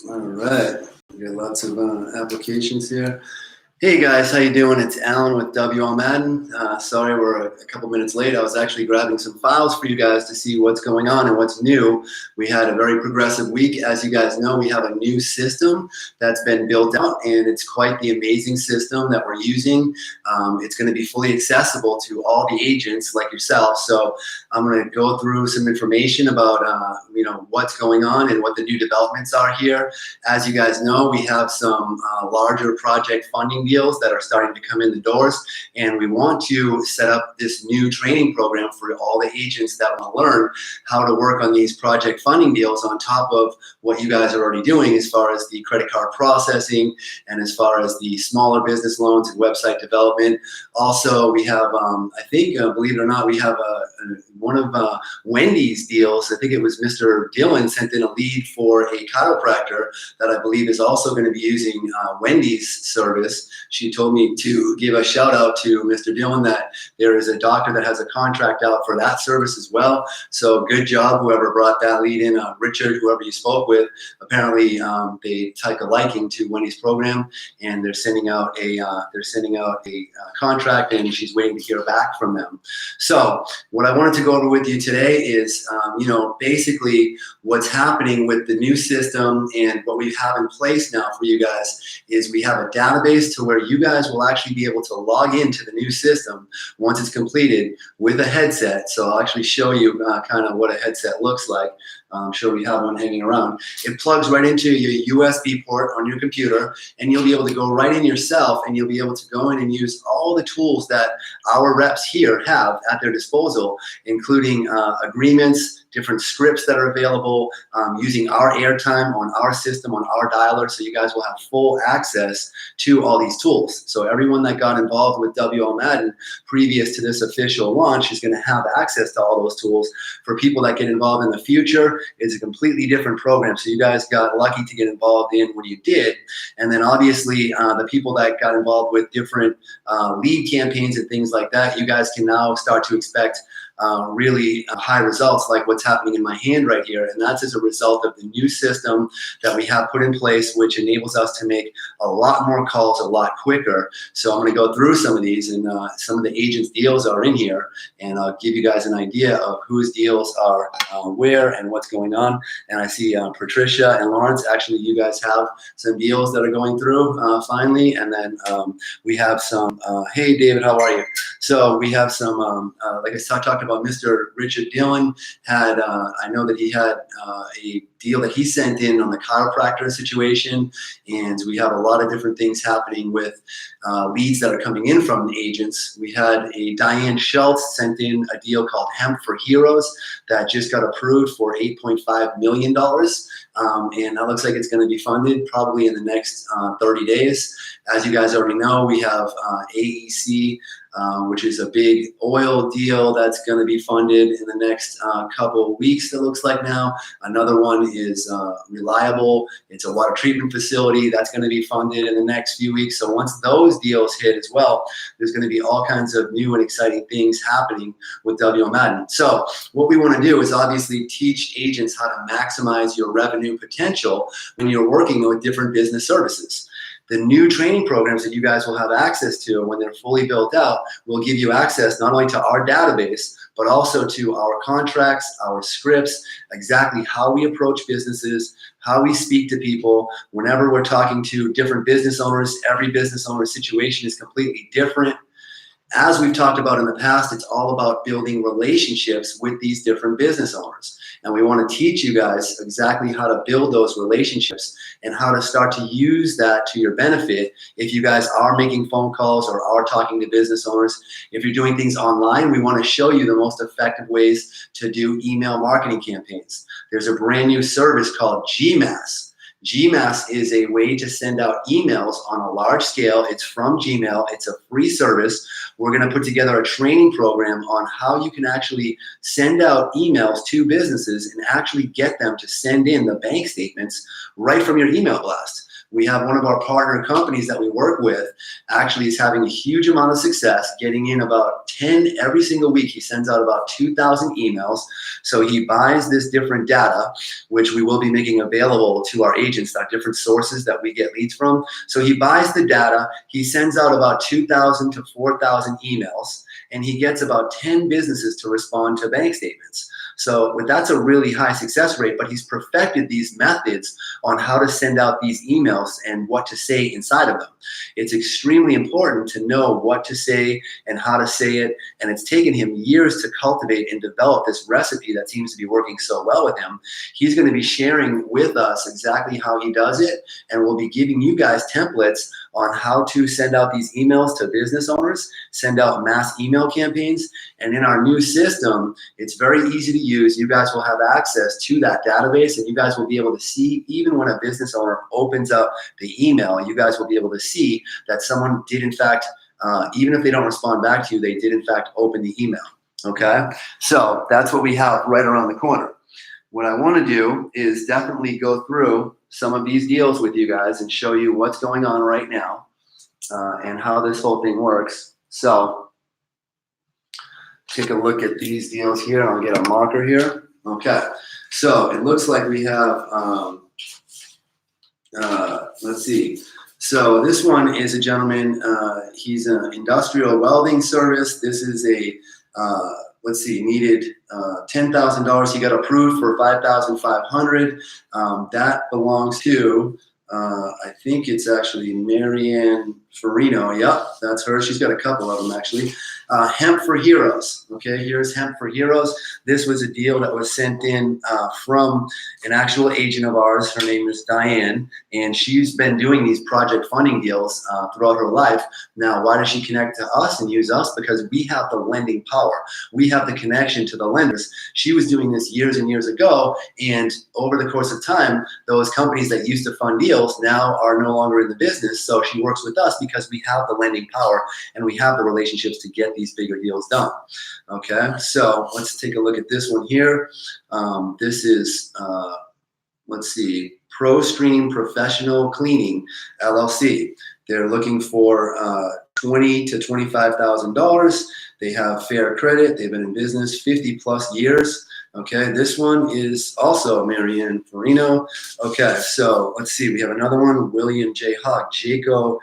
All right, we got lots of applications here. Hey guys, how you doing? It's Alan with WL Madden. Sorry we're a couple minutes late. I was actually grabbing some files for you guys to see what's going on and what's new. We had a very progressive week. As you guys know, we have a new system that's been built out, and it's quite the amazing system that we're using. It's going to be fully accessible to all the agents like yourself. So I'm going to go through some information about what's going on and what the new developments are here. As you guys know, we have some larger project funding deals that are starting to come in the doors, and we want to set up this new training program for all the agents that want to learn how to work on these project funding deals on top of what you guys are already doing as far as the credit card processing and as far as the smaller business loans and website development. Also, we have, I think, believe it or not, we have one of Wendy's deals. I think it was Mr. Dillon sent in a lead for a chiropractor that I believe is also going to be using Wendy's service. She told me to give a shout out to Mr. Dillon that there is a doctor that has a contract out for that service as well. So good job, whoever brought that lead in, Richard, whoever you spoke with. Apparently, they take a liking to Wendy's program, and they're sending out a contract, and she's waiting to hear back from them. So what I wanted to go over with you today is, basically what's happening with the new system and what we have in place now for you guys is we have a database to where you guys will actually be able to log into the new system once it's completed with a headset. So I'll actually show you kind of what a headset looks like. I'm sure we have one hanging around. It plugs right into your USB port on your computer, and you'll be able to go right in yourself, and you'll be able to go in and use all the tools that our reps here have at their disposal, including agreements, different scripts that are available, using our airtime on our system, on our dialer, so you guys will have full access to all these tools. So everyone that got involved with WL Madden previous to this official launch is going to have access to all those tools. For people that get involved in the future, it's a completely different program. So you guys got lucky to get involved in when you did. And then obviously the people that got involved with different lead campaigns and things like that, you guys can now start to expect really high results like what's happening in my hand right here. And that's as a result of the new system that we have put in place, which enables us to make a lot more calls a lot quicker. So I'm going to go through some of these, and some of the agents' deals are in here, and I'll give you guys an idea of whose deals are where and what's going on. And I see Patricia and Lawrence, actually you guys have some deals that are going through finally. And then we have some, hey David, how are you? So we have some, like I talked about, Mr. Richard Dillon had, I know that he had a deal that he sent in on the chiropractor situation, and we have a lot of different things happening with leads that are coming in from the agents. We had a Diane Schultz sent in a deal called Hemp for Heroes that just got approved for $8.5 million, and that looks like it's going to be funded probably in the next 30 days. As you guys already know, we have AEC, which is a big oil deal that's going to be funded in the next couple of weeks, it looks like now. Another one is Reliable. It's a water treatment facility that's going to be funded in the next few weeks. So once those deals hit as well, there's going to be all kinds of new and exciting things happening with WL Madden. So what we want to do is obviously teach agents how to maximize your revenue potential when you're working with different business services. The new training programs that you guys will have access to when they're fully built out will give you access not only to our database, but also to our contracts, our scripts, exactly how we approach businesses, how we speak to people. Whenever we're talking to different business owners, every business owner situation is completely different. As we've talked about in the past, it's all about building relationships with these different business owners. And we want to teach you guys exactly how to build those relationships and how to start to use that to your benefit if you guys are making phone calls or are talking to business owners. If you're doing things online, we want to show you the most effective ways to do email marketing campaigns. There's a brand new service called GMass. GMass is a way to send out emails on a large scale. It's from Gmail. It's a free service. We're going to put together a training program on how you can actually send out emails to businesses and actually get them to send in the bank statements right from your email blast. We have one of our partner companies that we work with actually is having a huge amount of success, getting in about 10 every single week. He sends out about 2,000 emails. So he buys this different data, which we will be making available to our agents, our different sources that we get leads from. So he buys the data, he sends out about 2,000 to 4,000 emails, and he gets about 10 businesses to respond to bank statements. So that's a really high success rate, but he's perfected these methods on how to send out these emails and what to say inside of them. It's extremely important to know what to say and how to say it, and it's taken him years to cultivate and develop this recipe that seems to be working so well with him. He's going to be sharing with us exactly how he does it, and we'll be giving you guys templates on how to send out these emails to business owners, send out mass email campaigns. And in our new system, it's very easy to use. You guys will have access to that database, and you guys will be able to see, even when a business owner opens up the email, you guys will be able to see that someone did in fact, even if they don't respond back to you, they did in fact open the email, okay? So that's what we have right around the corner. What I want to do is definitely go through some of these deals with you guys and show you what's going on right now and how this whole thing works. So take a look at these deals here. I'll get a marker here. Okay, so it looks like we have, let's see. So this one is a gentleman, he's an industrial welding service. This is a, let's see, needed $10,000. He got approved for $5,500. That belongs to, I think it's actually Marianne Farino. Yep, that's her. She's got a couple of them actually. Hemp for Heroes. Okay, here's Hemp for Heroes. This was a deal that was sent in from an actual agent of ours. Her name is Diane, and she's been doing these project funding deals throughout her life. Now, why does she connect to us and use us? Because we have the lending power. We have the connection to the lenders. She was doing this years and years ago, and over the course of time, those companies that used to fund deals now are no longer in the business. So she works with us because we have the lending power and we have the relationships to get these bigger deals done. Okay, so let's take a look at this one here. This is, let's see, ProStream Professional Cleaning, LLC. They're looking for $20,000 to $25,000. They have fair credit. They've been in business 50 plus years. Okay, this one is also Marianne Farino. Okay, so let's see. We have another one, William J. Hogg, Jaco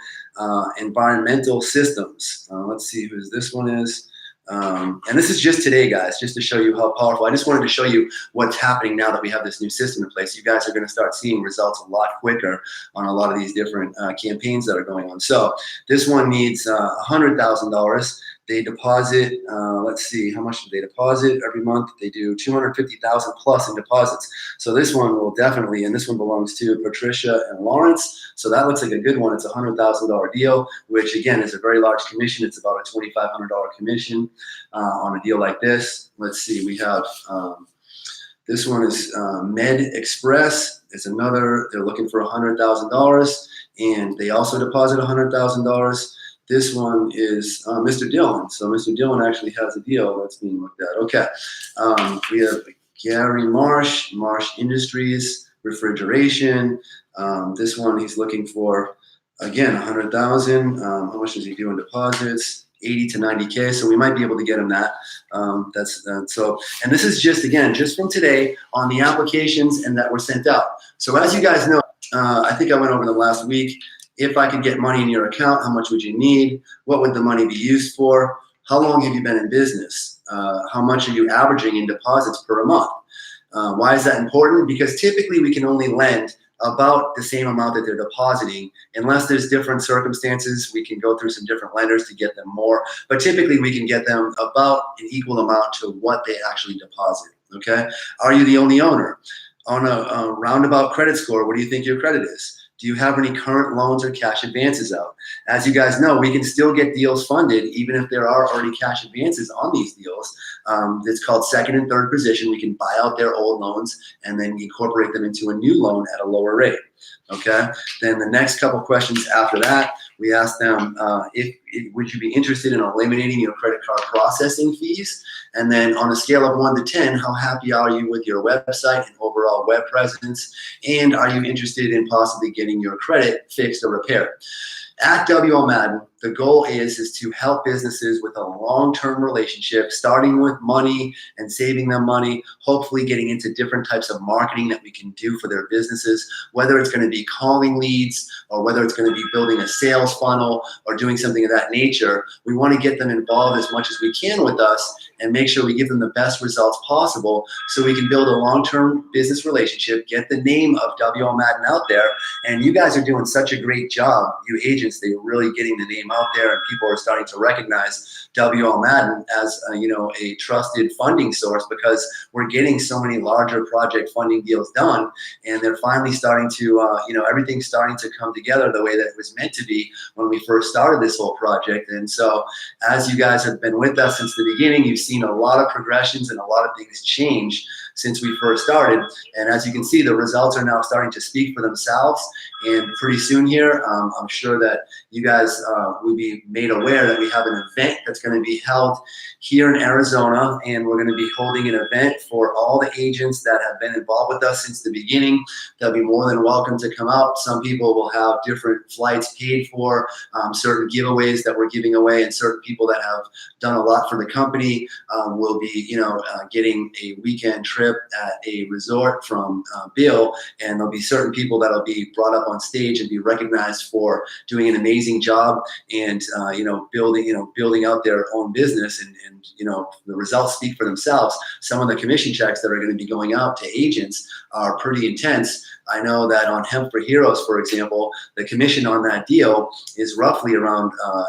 Environmental Systems. Let's see who this one is. And this is just today, guys, just to show you how powerful. I just wanted to show you what's happening now that we have this new system in place. You guys are going to start seeing results a lot quicker on a lot of these different campaigns that are going on. So this one needs $100,000. They deposit, let's see, how much do they deposit every month? They do $250,000 plus in deposits. So this one will definitely, and this one belongs to Patricia and Lawrence. So that looks like a good one. It's a $100,000 deal, which again is a very large commission. It's about a $2,500 commission on a deal like this. Let's see, we have, this one is Med Express. It's another, they're looking for $100,000 and they also deposit $100,000. This one is Mr. Dillon. So Mr. Dillon actually has a deal that's being looked at. Okay. We have Gary Marsh, Marsh Industries, refrigeration. This one he's looking for, again, $100,000. How much does he do in deposits? 80 to 90K. So we might be able to get him that. So, and this is just, again, just from today on the applications and that were sent out. So as you guys know, I think I went over them last week. If I could get money in your account, how much would you need? What would the money be used for? How long have you been in business? How much are you averaging in deposits per month? Why is that important? Because typically we can only lend about the same amount that they're depositing. Unless there's different circumstances, we can go through some different lenders to get them more. But typically we can get them about an equal amount to what they actually deposit, okay? Are you the only owner? On a roundabout credit score, what do you think your credit is? Do you have any current loans or cash advances out? As you guys know, we can still get deals funded even if there are already cash advances on these deals. It's called second and third position. We can buy out their old loans and then incorporate them into a new loan at a lower rate. Okay. Then the next couple questions after that, we ask them would you be interested in eliminating your credit card processing fees? And then on a scale of 1 to 10, how happy are you with your website and overall web presence? And are you interested in possibly getting getting your credit fixed or repaired. At WL Madden, the goal is to help businesses with a long-term relationship, starting with money and saving them money, hopefully getting into different types of marketing that we can do for their businesses, whether it's going to be calling leads or whether it's going to be building a sales funnel or doing something of that nature. We want to get them involved as much as we can with us and make sure we give them the best results possible so we can build a long-term business relationship, get the name of WL Madden out there. And you guys are doing such a great job, you agents, they're really getting the name out there, and people are starting to recognize WL Madden as a trusted funding source because we're getting so many larger project funding deals done, and they're finally starting to everything's starting to come together the way that it was meant to be when we first started this whole project. And so as you guys have been with us since the beginning, you've seen a lot of progressions and a lot of things change since we first started. And as you can see, the results are now starting to speak for themselves. And pretty soon here, I'm sure that you guys will be made aware that we have an event that's going to be held here in Arizona, and we're going to be holding an event for all the agents that have been involved with us since the beginning. They'll be more than welcome to come out. Some people will have different flights paid for, certain giveaways that we're giving away, and certain people that have done a lot for the company will be, getting a weekend trip at a resort from Bill, and there'll be certain people that'll be brought up on stage and be recognized for doing an amazing job and building out their own business, and the results speak for themselves. Some of the commission checks that are going to be going out to agents are pretty intense. I know that on Hemp for Heroes, for example, the commission on that deal is roughly around, I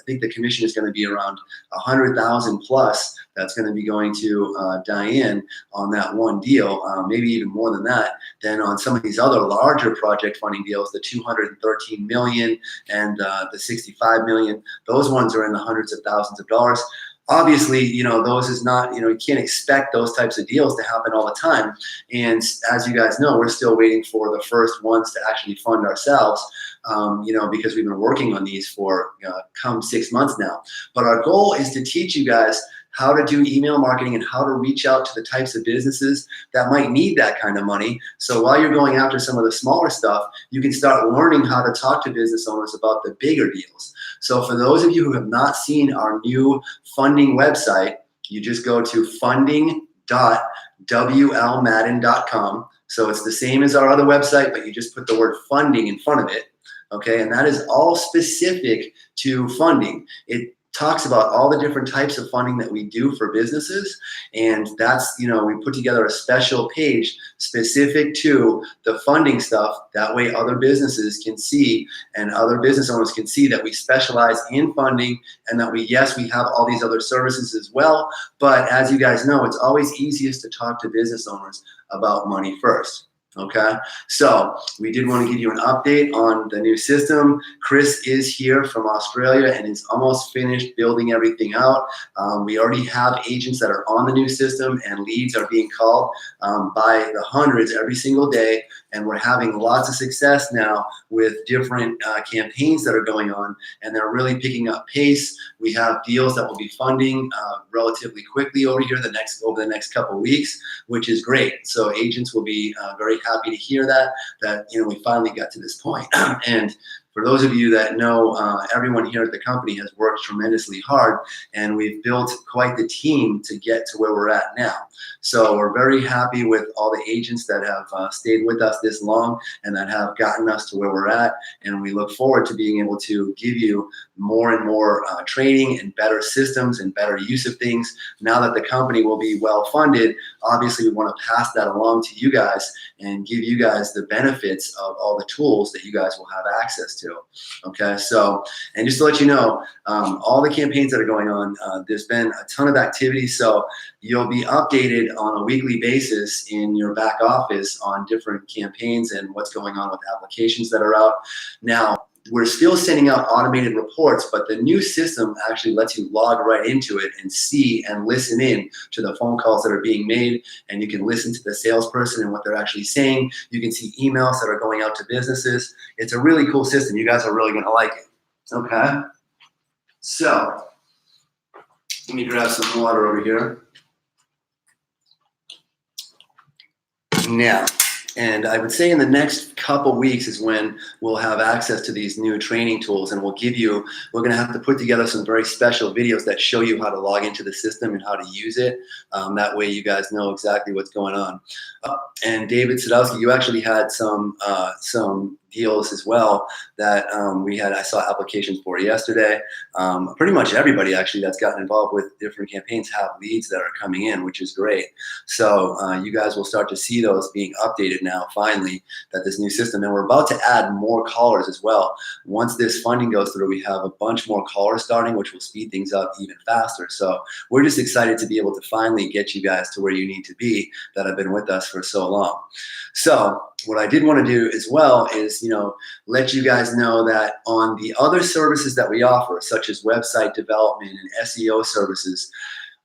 think the commission is going to be around 100,000 plus. That's going to be going to Diane on that one deal, maybe even more than that. Then on some of these other larger project funding deals, the 213 million and the 65 million, those ones are in the hundreds of thousands of dollars. Obviously, those is not, you can't expect those types of deals to happen all the time. And as you guys know, we're still waiting for the first ones to actually fund ourselves, because we've been working on these for come 6 months now. But our goal is to teach you guys how to do email marketing and how to reach out to the types of businesses that might need that kind of money. So while you're going after some of the smaller stuff, you can start learning how to talk to business owners about the bigger deals. So for those of you who have not seen our new funding website, you just go to funding.wlmadden.com. So it's the same as our other website, but you just put the word funding in front of it. Okay, and that is all specific to funding. It talks about all the different types of funding that we do for businesses, and that's, we put together a special page specific to the funding stuff. That way other businesses can see and other business owners can see that we specialize in funding, and that we have all these other services as well. But as you guys know, it's always easiest to talk to business owners about money first. Okay, so we did want to give you an update on the new system. Chris is here from Australia and is almost finished building everything out. We already have agents that are on the new system, and leads are being called by the hundreds every single day. And we're having lots of success now with different campaigns that are going on, and they're really picking up pace. We have deals that will be funding relatively quickly over here over the next couple of weeks, which is great. So agents will be very happy to hear that we finally got to this point. And for those of you that know, everyone here at the company has worked tremendously hard, and we've built quite the team to get to where we're at now. So we're very happy with all the agents that have stayed with us this long and that have gotten us to where we're at. And we look forward to being able to give you more and more training and better systems and better use of things. Now that the company will be well funded, obviously we want to pass that along to you guys and give you guys the benefits of all the tools that you guys will have access to. Okay, so, and just to let you know, all the campaigns that are going on, there's been a ton of activity, so you'll be updated on a weekly basis in your back office on different campaigns and what's going on with applications that are out. Now, we're still sending out automated reports, but the new system actually lets you log right into it and see and listen in to the phone calls that are being made, and you can listen to the salesperson and what they're actually saying. You can see emails that are going out to businesses. It's a really cool system. You guys are really going to like it. Okay, so let me grab some water over here. Now, And I would say in the next couple weeks is when we'll have access to these new training tools, and we're going to have to put together some very special videos that show you how to log into the system and how to use it. That way you guys know exactly what's going on. And David Sadowski, you actually had some deals as well that I saw applications for yesterday. Pretty much everybody actually that's gotten involved with different campaigns have leads that are coming in, which is great. So you guys will start to see those being updated now, finally, that this new system, and we're about to add more callers as well. Once this funding goes through, we have a bunch more callers starting, which will speed things up even faster. So we're just excited to be able to finally get you guys to where you need to be that have been with us for so long. So what I did want to do as well is, let you guys know that on the other services that we offer, such as website development and SEO services,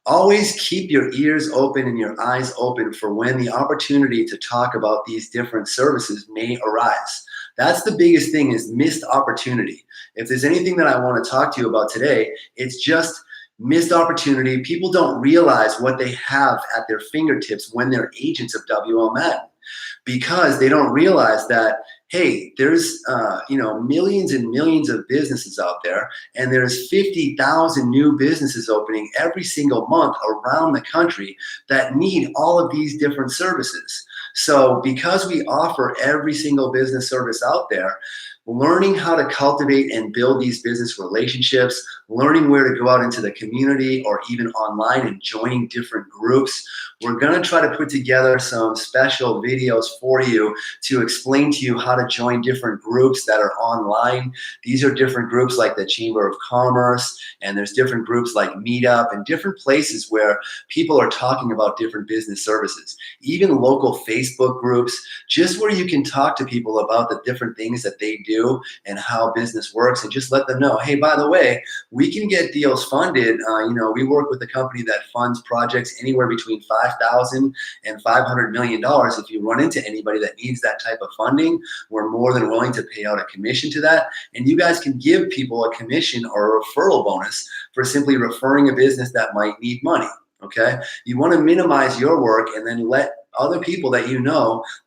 always keep your ears open and your eyes open for when the opportunity to talk about these different services may arise. That's the biggest thing, is missed opportunity. If there's anything that I want to talk to you about today, it's just missed opportunity. People don't realize what they have at their fingertips when they're agents of WL Madden, because they don't realize that, hey, there's millions and millions of businesses out there, and there's 50,000 new businesses opening every single month around the country that need all of these different services. So because we offer every single business service out there, learning how to cultivate and build these business relationships, learning where to go out into the community or even online and joining different groups. We're going to try to put together some special videos for you to explain to you how to join different groups that are online. These are different groups like the Chamber of Commerce, and there's different groups like Meetup and different places where people are talking about different business services. Even local Facebook groups, just where you can talk to people about the different things that they do and how business works, and just let them know, hey, by the way, we can get deals funded. We work with a company that funds projects anywhere between $5,000 and $500 million. If you run into anybody that needs that type of funding, we're more than willing to pay out a commission to that. And you guys can give people a commission or a referral bonus for simply referring a business that might need money. Okay, you want to minimize your work and then let other people that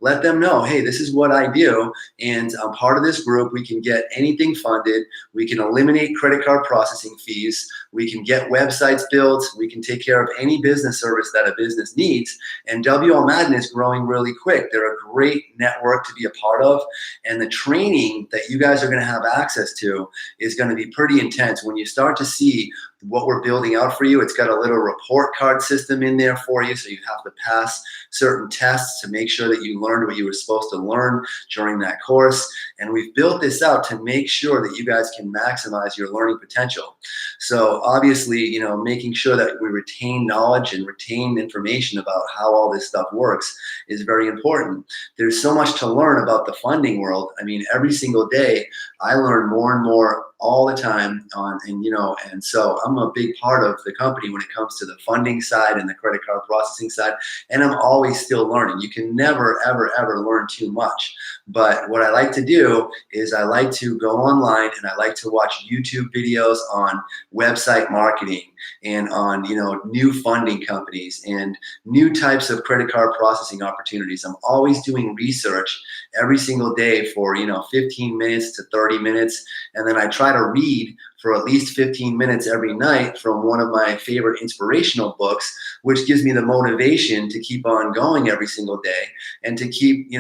let them know, hey, this is what I do, and I'm part of this group. We can get anything funded. We can eliminate credit card processing fees. We can get websites built. We can take care of any business service that a business needs. And WL Madden is growing really quick. They're a great network to be a part of, and the training that you guys are going to have access to is going to be pretty intense. When you start to see what we're building out for you, it's got a little report card system in there for you, so you have to pass certain tests to make sure that you learned what you were supposed to learn during that course. And we've built this out to make sure that you guys can maximize your learning potential. So obviously, making sure that we retain knowledge and retain information about how all this stuff works is very important. There's so much to learn about the funding world. I mean, every single day I learn more and more all the time and so I'm a big part of the company when it comes to the funding side and the credit card processing side, and I'm always still learning. You can never, ever, ever learn too much. But what I like to do is I like to go online and I like to watch YouTube videos on website marketing and on new funding companies and new types of credit card processing opportunities. I'm always doing research every single day for 15 minutes to 30 minutes, and then I try to read for at least 15 minutes every night from one of my favorite inspirational books, which gives me the motivation to keep on going every single day and to keep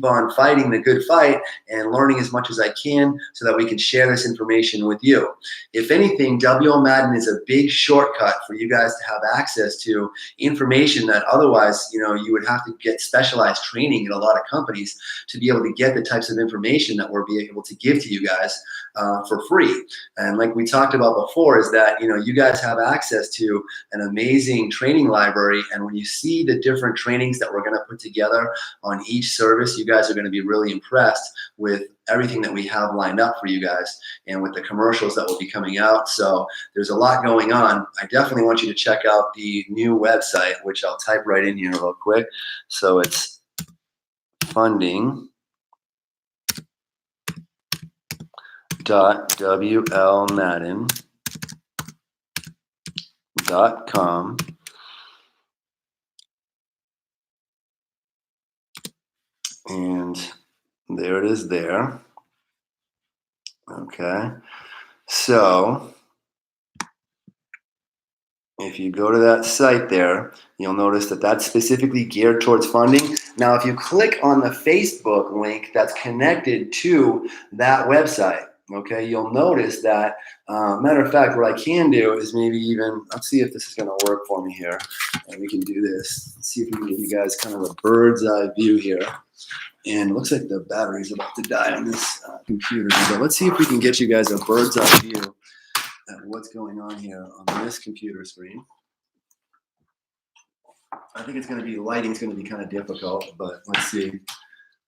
on fighting the good fight and learning as much as I can so that we can share this information with you. If anything, WL Madden is a big shortcut for you guys to have access to information that otherwise, you would have to get specialized training in a lot of companies to be able to get the types of information that we're being able to give to you guys for free. And like we talked about before, is that you guys have access to an amazing training library, and when you see the different trainings that we're going to put together on each service, you guys are going to be really impressed with everything that we have lined up for you guys and with the commercials that will be coming out. So there's a lot going on. I definitely want you to check out the new website, which I'll type right in here real quick. So it's funding.wlmadden.com. And there it is there. Okay. So if you go to that site there, you'll notice that that's specifically geared towards funding. Now, if you click on the Facebook link that's connected to that website, okay, you'll notice that, matter of fact, what I can do is maybe even, let's see if this is going to work for me here. And we can do this. Let's see if we can get you guys kind of a bird's eye view here. And it looks like the battery's about to die on this computer. But let's see if we can get you guys a bird's eye view at what's going on here on this computer screen. I think it's going to be, lighting's going to be kind of difficult, but let's see.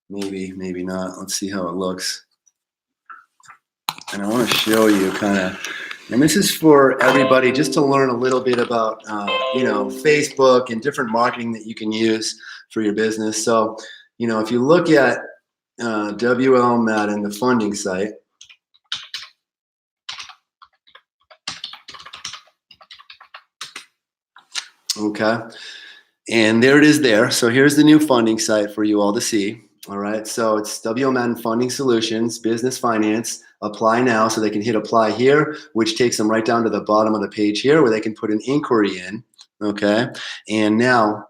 Maybe not. Let's see how it looks. And I want to show you kind of, and this is for everybody just to learn a little bit about, Facebook and different marketing that you can use for your business. So, if you look at WL Madden, the funding site, okay, and there it is there. So here's the new funding site for you all to see. All right, so it's WL Madden Funding Solutions, Business Finance. Apply now, so they can hit apply here, which takes them right down to the bottom of the page here where they can put an inquiry in. Okay, and now,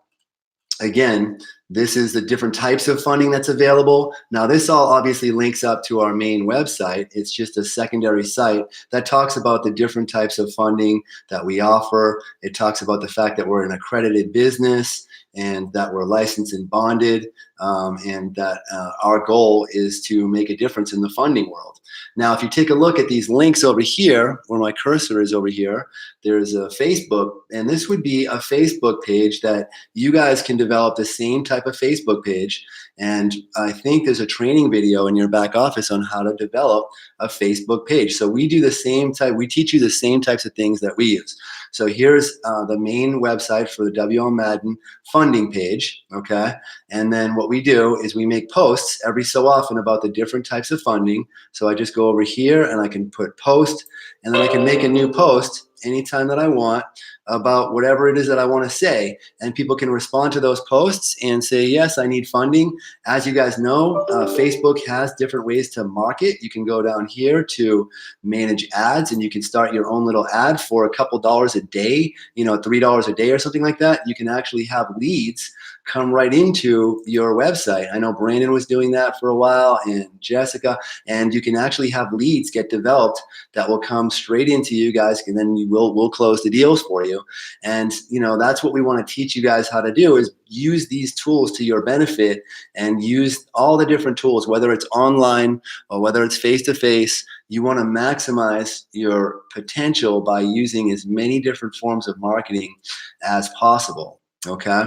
again, this is the different types of funding that's available. Now, this all obviously links up to our main website. It's just a secondary site that talks about the different types of funding that we offer. It talks about the fact that we're an accredited business and that we're licensed and bonded, and that our goal is to make a difference in the funding world. Now, if you take a look at these links over here, where my cursor is over here, there's a Facebook, and this would be a Facebook page that you guys can develop the same type of Facebook page. And I think there's a training video in your back office on how to develop a Facebook page. So we do the same type, we teach you the same types of things that we use. So here's the main website for the WL Madden funding page, okay? And then what we do is we make posts every so often about the different types of funding. So I just go over here and I can put post, and then I can make a new post anytime that I want about whatever it is that I want to say. And people can respond to those posts and say, yes, I need funding. As you guys know, Facebook has different ways to market. You can go down here to manage ads, and you can start your own little ad for a couple dollars a day, $3 a day or something like that. You can actually have leads come right into your website. I know Brandon was doing that for a while, and Jessica, and you can actually have leads get developed that will come straight into you guys, and then we'll close the deals for you. And that's what we want to teach you guys how to do, is use these tools to your benefit, and use all the different tools, whether it's online or whether it's face-to-face. You want to maximize your potential by using as many different forms of marketing as possible. Okay,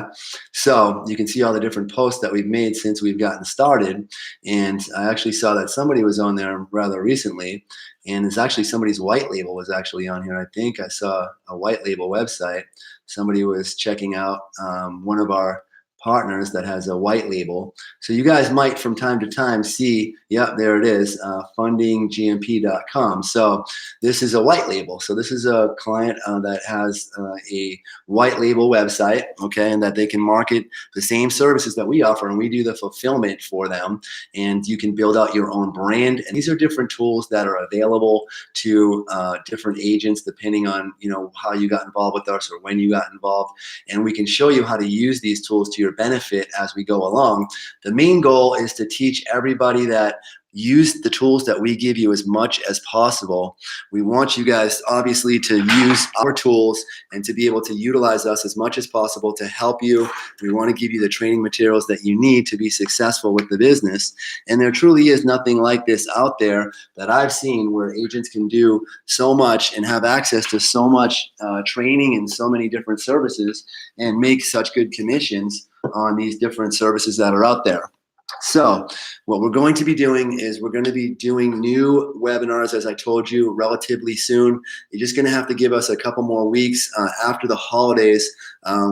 so you can see all the different posts that we've made since we've gotten started. And I actually saw that somebody was on there rather recently, and it's actually somebody's white label was actually on here. I think I saw a white label website. Somebody was checking out one of our partners that has a white label. So you guys might from time to time see, yep, there it is, fundinggmp.com. So this is a white label. So this is a client that has a white label website, okay, and that they can market the same services that we offer, and we do the fulfillment for them, and you can build out your own brand. And these are different tools that are available to different agents depending on how you got involved with us or when you got involved, and we can show you how to use these tools to your benefit as we go along. The main goal is to teach everybody that use the tools that we give you as much as possible. We want you guys obviously to use our tools and to be able to utilize us as much as possible to help you. We want to give you the training materials that you need to be successful with the business. And there truly is nothing like this out there that I've seen, where agents can do so much and have access to so much training and so many different services and make such good commissions on these different services that are out there. So what we're going to be doing is we're going to be doing new webinars, as I told you, relatively soon. You're just going to have to give us a couple more weeks. After the holidays,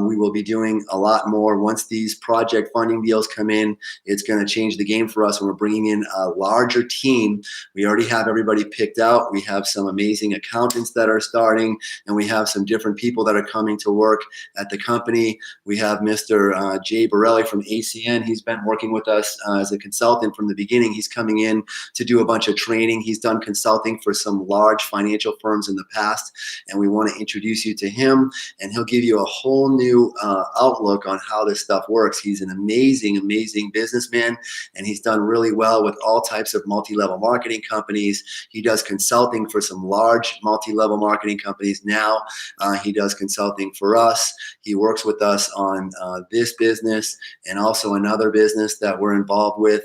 we will be doing a lot more. Once these project funding deals come in, it's going to change the game for us, and we're bringing in a larger team. We already have everybody picked out. We have some amazing accountants that are starting, and we have some different people that are coming to work at the company. We have Mr. Jay Borelli from ACN. He's been working with us as a consultant from the beginning. He's coming in to do a bunch of training. He's done consulting for some large financial firms in the past, and we want to introduce you to him, and he'll give you a whole new outlook on how this stuff works. He's an amazing, amazing businessman, and he's done really well with all types of multi-level marketing companies. He does consulting for some large multi-level marketing companies now. He does consulting for us. He works with us on this business and also another business that we're involved with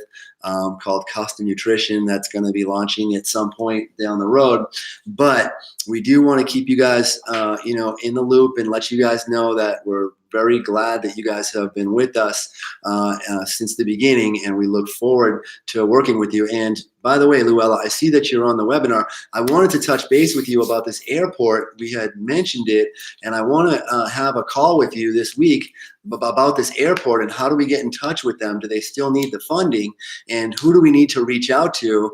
called Custom Nutrition that's going to be launching at some point down the road. But we do want to keep you guys, in the loop and let you guys know that we're very glad that you guys have been with us since the beginning, and we look forward to working with you. And by the way, Luella, I see that you're on the webinar. I wanted to touch base with you about this airport. We had mentioned it, and I want to have a call with you this week about this airport and how do we get in touch with them? Do they still need the funding? And who do we need to reach out to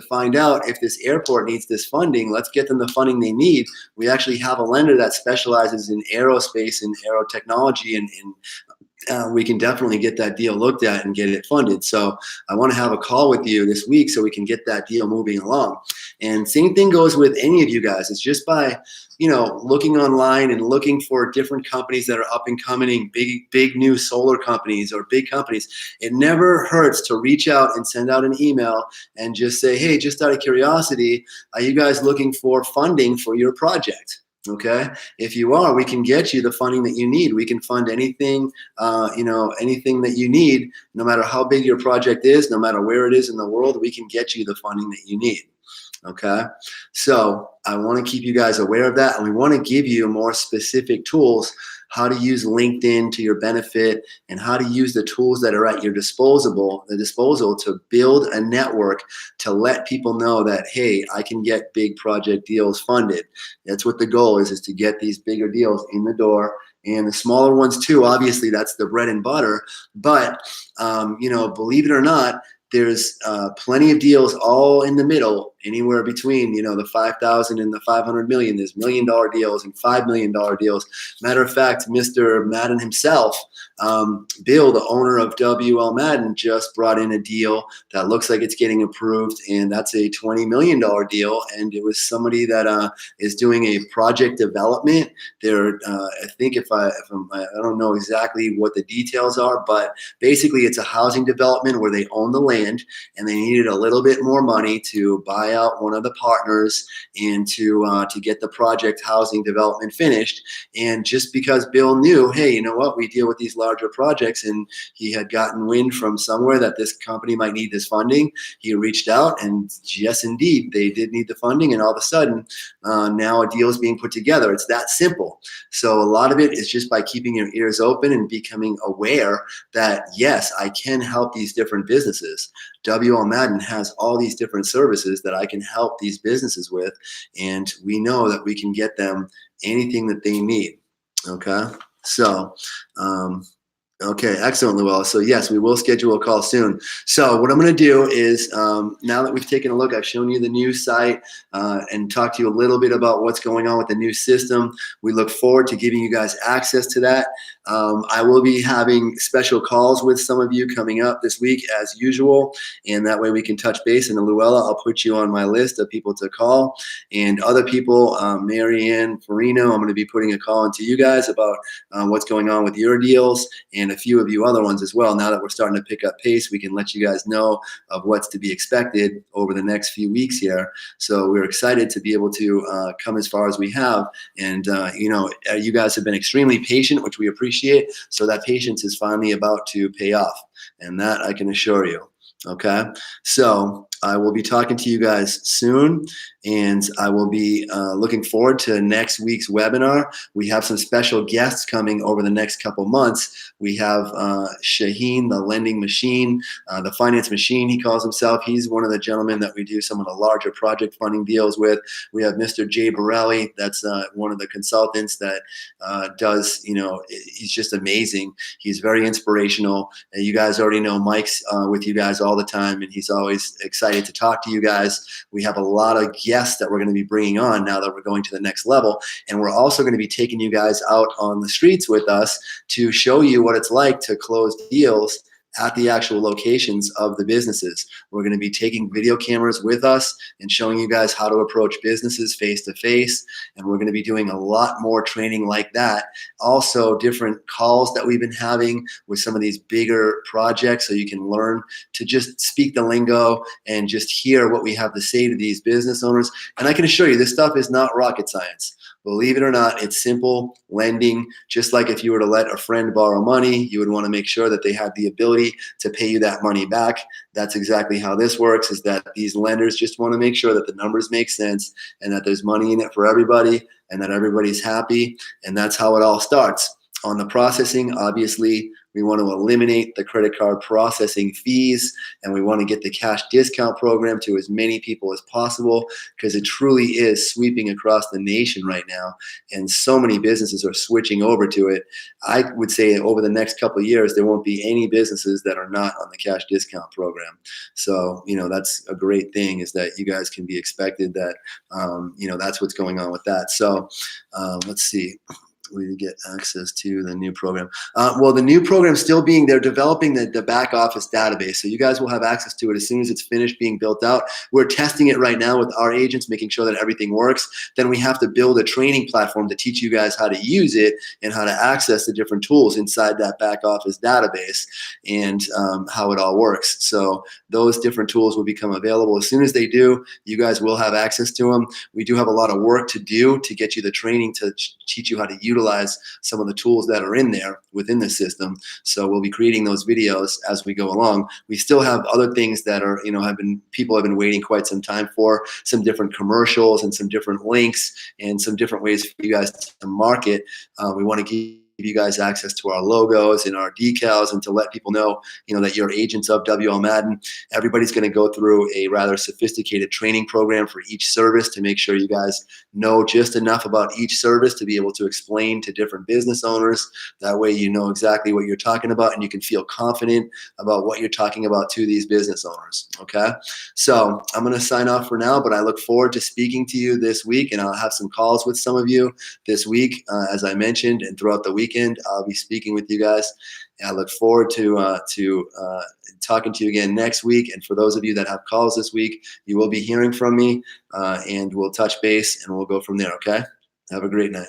find out if this airport needs this funding? Let's get them the funding they need. We actually have a lender that specializes in aerospace and aero technology, and we can definitely get that deal looked at and get it funded. So I want to have a call with you this week so we can get that deal moving along. And same thing goes with any of you guys. It's just by looking online and looking for different companies that are up and coming, big new solar companies or big companies. It never hurts to reach out and send out an email and just say, hey, just out of curiosity, are you guys looking for funding for your project? Okay. If you are, we can get you the funding that you need. We can fund anything, anything that you need, no matter how big your project is, no matter where it is in the world, we can get you the funding that you need. Okay. So I want to keep you guys aware of that. And we want to give you more specific tools, how to use LinkedIn to your benefit and how to use the tools that are at your disposal to build a network to let people know that, hey, I can get big project deals funded. That's what the goal is to get these bigger deals in the door. And the smaller ones too, obviously that's the bread and butter. But, believe it or not, there's plenty of deals all in the middle, anywhere between, the 5,000 and the 500 million. There's $1 million deals and $5 million deals. Matter of fact, Mr. Madden himself, Bill, the owner of WL Madden, just brought in a deal that looks like it's getting approved, and that's a $20 million deal. And it was somebody that is doing a project development. They're, I think I don't know exactly what the details are, but basically it's a housing development where they own the land and they needed a little bit more money to buy out one of the partners and to get the project housing development finished. And just because Bill knew, hey, you know what, we deal with these larger projects, and he had gotten wind from somewhere that this company might need this funding, he reached out, and yes, indeed, they did need the funding, and all of a sudden, now a deal is being put together. It's that simple. So a lot of it is just by keeping your ears open and becoming aware that, yes, I can help these different businesses. WL Madden has all these different services that I can help these businesses with, and we know that we can get them anything that they need. Okay, so okay, excellent, Luella. So yes, we will schedule a call soon. So what I'm going to do is, now that we've taken a look, I've shown you the new site and talked to you a little bit about what's going on with the new system. We look forward to giving you guys access to that. I will be having special calls with some of you coming up this week as usual, and that way we can touch base. And Luella, I'll put you on my list of people to call, and other people, Marianne Farino, I'm going to be putting a call into you guys about what's going on with your deals, and a few of you other ones as well. Now that we're starting to pick up pace, we can let you guys know of what's to be expected over the next few weeks here. So we're excited to be able to come as far as we have. And, you guys have been extremely patient, which we appreciate. So that patience is finally about to pay off. And that I can assure you. Okay. So I will be talking to you guys soon, and I will be looking forward to next week's webinar. We have some special guests coming over the next couple months. We have Shaheen, the lending machine, the finance machine, he calls himself. He's one of the gentlemen that we do some of the larger project funding deals with. We have Mr. Jay Borelli. That's one of the consultants that does, he's just amazing. He's very inspirational. And you guys already know Mike's with you guys all the time, and he's always excited to talk to you guys. We have a lot of guests that we're going to be bringing on now that we're going to the next level. And we're also going to be taking you guys out on the streets with us to show you what it's like to close deals at the actual locations of the businesses. We're going to be taking video cameras with us and showing you guys how to approach businesses face to face. And we're going to be doing a lot more training like that. Also, different calls that we've been having with some of these bigger projects, so you can learn to just speak the lingo and just hear what we have to say to these business owners. And I can assure you, this stuff is not rocket science. Believe it or not, it's simple lending. Just like if you were to let a friend borrow money, you would want to make sure that they had the ability to pay you that money back. That's exactly how this works, is that these lenders just want to make sure that the numbers make sense and that there's money in it for everybody and that everybody's happy. And that's how it all starts. On the processing, obviously, we want to eliminate the credit card processing fees, and we want to get the cash discount program to as many people as possible, because it truly is sweeping across the nation right now, and so many businesses are switching over to it. I would say over the next couple of years, there won't be any businesses that are not on the cash discount program. So, that's a great thing, is that you guys can be expected that, that's what's going on with that. So let's see. We get access to the new program. Well, the new program still they're developing the back office database. So you guys will have access to it as soon as it's finished being built out. We're testing it right now with our agents, making sure that everything works. Then we have to build a training platform to teach you guys how to use it and how to access the different tools inside that back office database and how it all works. So those different tools will become available. As soon as they do, you guys will have access to them. We do have a lot of work to do to get you the training to teach you how to utilize some of the tools that are in there within the system. So we'll be creating those videos as we go along. We still have other things that are, people have been waiting quite some time for, some different commercials and some different links and some different ways for you guys to market. We want to give you guys access to our logos and our decals, and to let people know, that you're agents of WL Madden. Everybody's going to go through a rather sophisticated training program for each service to make sure you guys know just enough about each service to be able to explain to different business owners. That way you know exactly what you're talking about, and you can feel confident about what you're talking about to these business owners. Okay, so I'm going to sign off for now, but I look forward to speaking to you this week, and I'll have some calls with some of you this week, as I mentioned, and throughout the weekend I'll be speaking with you guys. And I look forward to talking to you again next week. And for those of you that have calls this week, you will be hearing from me, and we'll touch base and we'll go from there. Okay, have a great night.